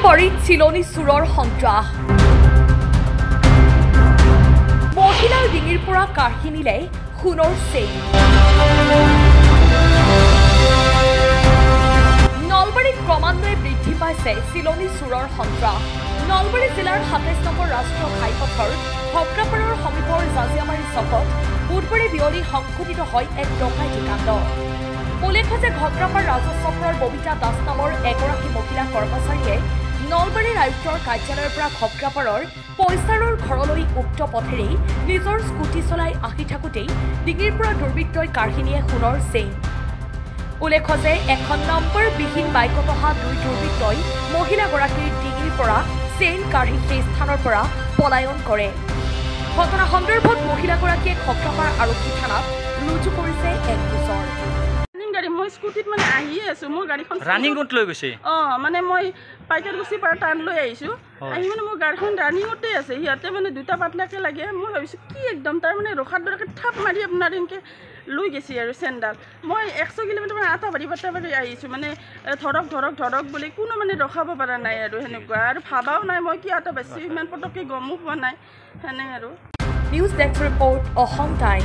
নলবাৰীত চিলনী চোৰৰ সন্ত্ৰাস মহিলাৰ ডিঙিৰ পৰা কাঢ়ি নিলে সোণৰ চেইন নলবাৰীত ক্ৰমান্বয়ে বৃদ্ধি পাইছে চিলনী চোৰৰ সন্ত্ৰাস নলবাৰী জিলাৰ ২৭ নম্বৰ ৰাষ্ট্ৰীয় ঘাইপথৰ ঘগ্ৰাপাৰৰ সমীপৰ জাজিয়ামাৰী চকত বুধবাৰে বিয়লি সংঘটিত হয় এক ডকাইতি কাণ্ড উল্লেখ্য যে ঘগ্ৰাপাৰ ৰাজচক্ৰৰ ববিতা দাস নামৰ এগৰাকী মহিলা কৰ্মচাৰীয়ে নলবাৰীৰ আয়ুক্তৰ কাৰ্যালয়ৰ পৰা ঘগ্ৰাপাৰৰ পইচাৰৰ ঘৰলৈ উক্ত পথেৰে নিজৰ স্কুটি চলাই আহি থাকোঁতেই ডিঙিৰ পৰা দুৰ্বৃত্তই কাঢ়ি নিয়ে সোণৰ চেইন উল্লেখ্য যে এখন নম্বৰবিহীন বাইকত অহা দুই দুৰ্বৃত্তই মহিলাগৰাকীৰ ডিঙিৰ পৰা চেইন কাঢ়ি সেই স্থানৰ পৰা পলায়ন কৰে ঘটনা সন্দৰ্ভত মহিলাগৰাকীয়ে ঘগ্ৰাপাৰ আৰক্ষী থানাত ৰুজু কৰিছে এক গোচৰ মই স্কুটিত মানে আহিয়ে আছো মোৰ গাড়ীখন ৰানিঙত লৈ গৈছে মানে মই পাইকাৰগুচি পৰা টান লৈ আহিছো আহি মানে মোৰ গাড়ীখন ৰানিঙতে আছে ইয়াতে মানে দুটা পাতলাকে লাগে মই ভাবিছো কি একদম তাৰ মানে ৰখাৰ দৰকে থাপ মাৰি আপোনাৰ এনেকৈ লৈ গৈছে আৰু চেণ্ডাল মই 100 কিলোমিটাৰ মানে আটা বাঢ়ি আহিছোঁ মানে ধৰক বুলি কোনো মানে ৰখাব পৰা নাই আৰু সেনেকুৱা আৰু ভাবাও নাই মই কি আটা বাঢ়িছোঁ ইমান পটককৈ গমো পোৱা নাই সেনে আৰু news desk report Assam time